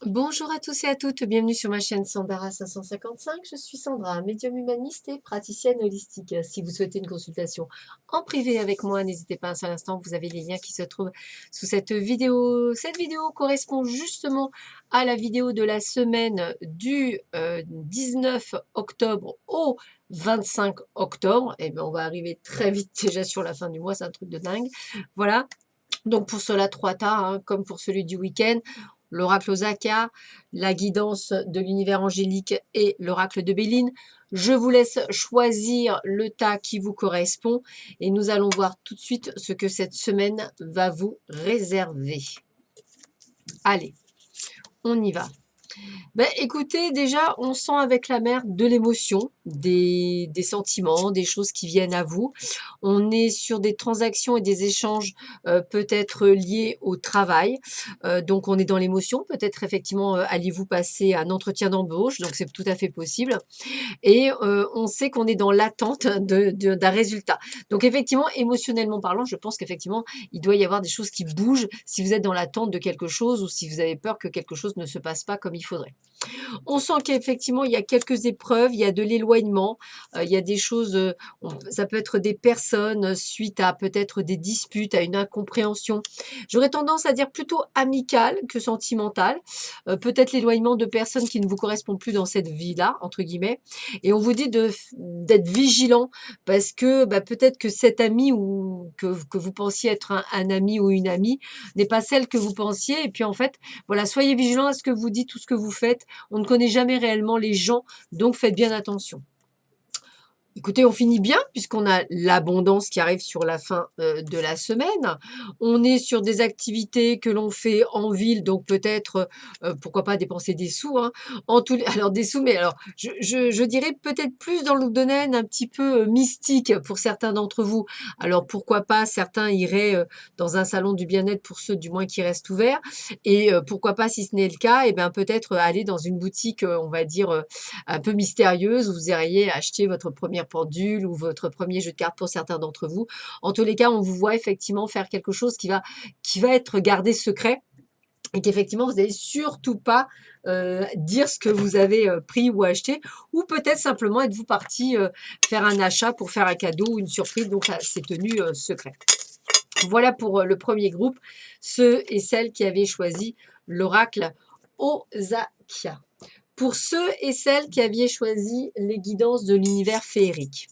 Bonjour à tous et à toutes, bienvenue sur ma chaîne Sandara 555. Je suis Sandra, médium humaniste et praticienne holistique. Si vous souhaitez une consultation en privé avec moi, n'hésitez pas un seul instant, vous avez les liens qui se trouvent sous cette vidéo. Cette vidéo correspond justement à la vidéo de la semaine du 19 octobre au 25 octobre. Et bien, on va arriver très vite déjà sur la fin du mois, c'est un truc de dingue. Voilà. Donc pour cela, trois tas, hein, comme pour celui du week-end, l'oracle Osaka, la guidance de l'univers angélique et l'oracle de Béline. Je vous laisse choisir le tas qui vous correspond et nous allons voir tout de suite ce que cette semaine va vous réserver. Allez, on y va. Ben, écoutez, déjà, on sent avec la mer de l'émotion, des sentiments, des choses qui viennent à vous. On est sur des transactions et des échanges peut-être liés au travail. Donc, on est dans l'émotion. Peut-être, effectivement, allez-vous passer un entretien d'embauche. Donc, c'est tout à fait possible. Et on sait qu'on est dans l'attente d'un résultat. Donc, effectivement, émotionnellement parlant, je pense qu'effectivement, il doit y avoir des choses qui bougent si vous êtes dans l'attente de quelque chose ou si vous avez peur que quelque chose ne se passe pas comme il faudrait. On sent qu'effectivement, il y a quelques épreuves, il y a de l'éloignement, il y a des choses, ça peut être des personnes suite à peut-être des disputes, à une incompréhension. J'aurais tendance à dire plutôt amicale que sentimentale. Peut-être l'éloignement de personnes qui ne vous correspondent plus dans cette vie-là, entre guillemets. Et on vous dit d'être vigilant parce que bah, peut-être que cet ami ou que vous pensiez être un ami ou une amie n'est pas celle que vous pensiez. Et puis en fait, voilà, soyez vigilant à ce que vous dites, tout ce que vous faites. On ne connaît jamais réellement les gens, donc faites bien attention. Écoutez, on finit bien puisqu'on a l'abondance qui arrive sur la fin de la semaine. On est sur des activités que l'on fait en ville, donc peut-être, pourquoi pas dépenser des sous. Hein. Alors des sous, mais alors je dirais peut-être plus dans le domaine un petit peu mystique pour certains d'entre vous. Alors pourquoi pas, certains iraient dans un salon du bien-être pour ceux du moins qui restent ouverts. Et pourquoi pas, si ce n'est le cas, et bien peut-être aller dans une boutique, on va dire, un peu mystérieuse où vous iriez acheter votre première pendule ou votre premier jeu de cartes pour certains d'entre vous. En tous les cas, on vous voit effectivement faire quelque chose qui va être gardé secret et qu'effectivement, vous n'allez surtout pas dire ce que vous avez pris ou acheté, ou peut-être simplement êtes-vous parti faire un achat pour faire un cadeau ou une surprise, donc c'est tenu secret. Voilà pour le premier groupe, ceux et celles qui avaient choisi l'oracle Osaka. Pour ceux et celles qui aviez choisi les guidances de l'univers féerique,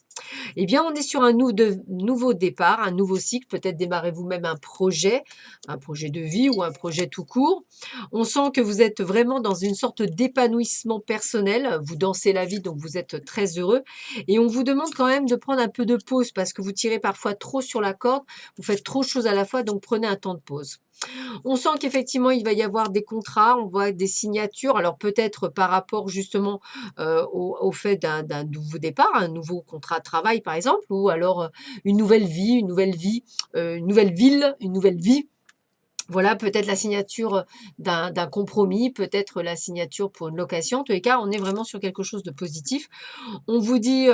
eh bien, on est sur un nouveau départ, un nouveau cycle. Peut-être démarrez vous-même un projet de vie ou un projet tout court. On sent que vous êtes vraiment dans une sorte d'épanouissement personnel. Vous dansez la vie, donc vous êtes très heureux. Et on vous demande quand même de prendre un peu de pause parce que vous tirez parfois trop sur la corde. Vous faites trop de choses à la fois, donc prenez un temps de pause. On sent qu'effectivement, il va y avoir des contrats, on voit des signatures. Alors peut-être par rapport justement au fait d'un nouveau départ, un nouveau contrat de travail par exemple, ou alors une nouvelle vie, une nouvelle ville, une nouvelle vie. Voilà, peut-être la signature d'un compromis, peut-être la signature pour une location. En tous les cas, on est vraiment sur quelque chose de positif. On vous dit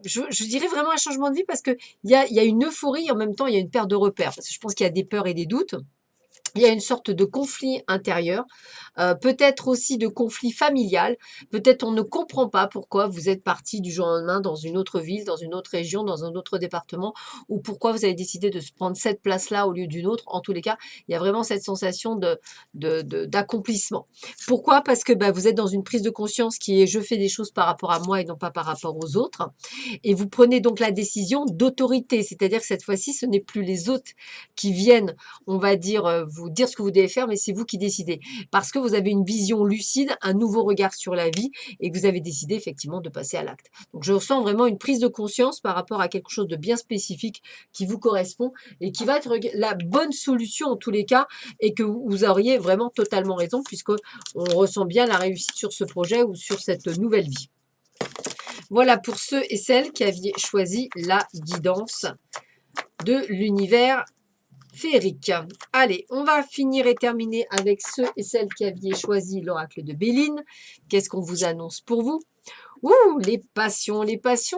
je dirais vraiment un changement de vie parce qu'il y a une euphorie, en même temps, il y a une perte de repères. Parce que je pense qu'il y a des peurs et des doutes. Il y a une sorte de conflit intérieur, peut-être aussi de conflit familial. Peut-être on ne comprend pas pourquoi vous êtes parti du jour au lendemain dans une autre ville, dans une autre région, dans un autre département, ou pourquoi vous avez décidé de se prendre cette place-là au lieu d'une autre. En tous les cas, il y a vraiment cette sensation d'accomplissement. Pourquoi? Parce que bah, vous êtes dans une prise de conscience qui est je fais des choses par rapport à moi et non pas par rapport aux autres. Et vous prenez donc la décision d'autorité, c'est-à-dire que cette fois-ci, ce n'est plus les autres qui viennent, on va dire, vous dire ce que vous devez faire, mais c'est vous qui décidez. Parce que vous avez une vision lucide, un nouveau regard sur la vie et que vous avez décidé effectivement de passer à l'acte. Donc je ressens vraiment une prise de conscience par rapport à quelque chose de bien spécifique qui vous correspond et qui va être la bonne solution en tous les cas et que vous auriez vraiment totalement raison puisque on ressent bien la réussite sur ce projet ou sur cette nouvelle vie. Voilà pour ceux et celles qui avaient choisi la guidance de l'univers féerique. Allez, on va finir et terminer avec ceux et celles qui aviez choisi l'oracle de Béline. Qu'est-ce qu'on vous annonce pour vous? Ouh, les passions,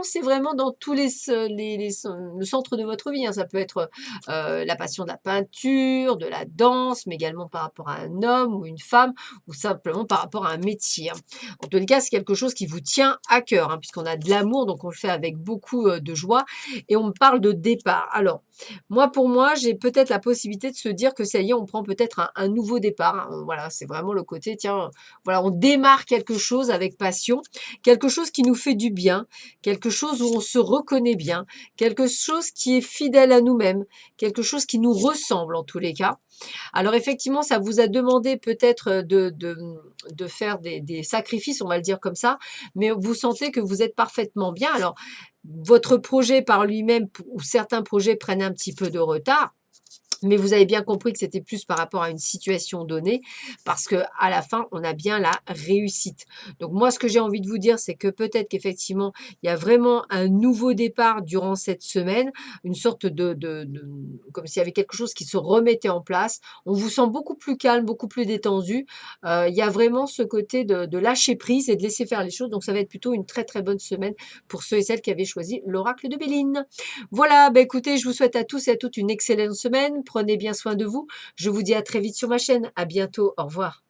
c'est vraiment dans tous le centre de votre vie, hein. Ça peut être, la passion de la peinture, de la danse, mais également par rapport à un homme ou une femme ou simplement par rapport à un métier, hein. En tous les cas, c'est quelque chose qui vous tient à cœur, hein, puisqu'on a de l'amour, donc on le fait avec beaucoup, de joie et on me parle de départ. Alors, moi, pour moi, j'ai peut-être la possibilité de se dire que ça y est, on prend peut-être un nouveau départ, hein. Voilà, c'est vraiment le côté, tiens, voilà, on démarre quelque chose avec passion, quelque chose qui nous fait du bien, quelque chose où on se reconnaît bien, quelque chose qui est fidèle à nous-mêmes, quelque chose qui nous ressemble en tous les cas. Alors effectivement, ça vous a demandé peut-être de faire des sacrifices, on va le dire comme ça, mais vous sentez que vous êtes parfaitement bien. Alors, votre projet par lui-même ou certains projets prennent un petit peu de retard, mais vous avez bien compris que c'était plus par rapport à une situation donnée, parce que à la fin, on a bien la réussite. Donc moi, ce que j'ai envie de vous dire, c'est que peut-être qu'effectivement, il y a vraiment un nouveau départ durant cette semaine, une sorte comme s'il y avait quelque chose qui se remettait en place. On vous sent beaucoup plus calme, beaucoup plus détendu. Il y a vraiment ce côté de lâcher prise et de laisser faire les choses. Donc ça va être plutôt une très très bonne semaine pour ceux et celles qui avaient choisi l'oracle de Béline. Voilà, bah écoutez, je vous souhaite à tous et à toutes une excellente semaine. Prenez bien soin de vous. Je vous dis à très vite sur ma chaîne. À bientôt. Au revoir.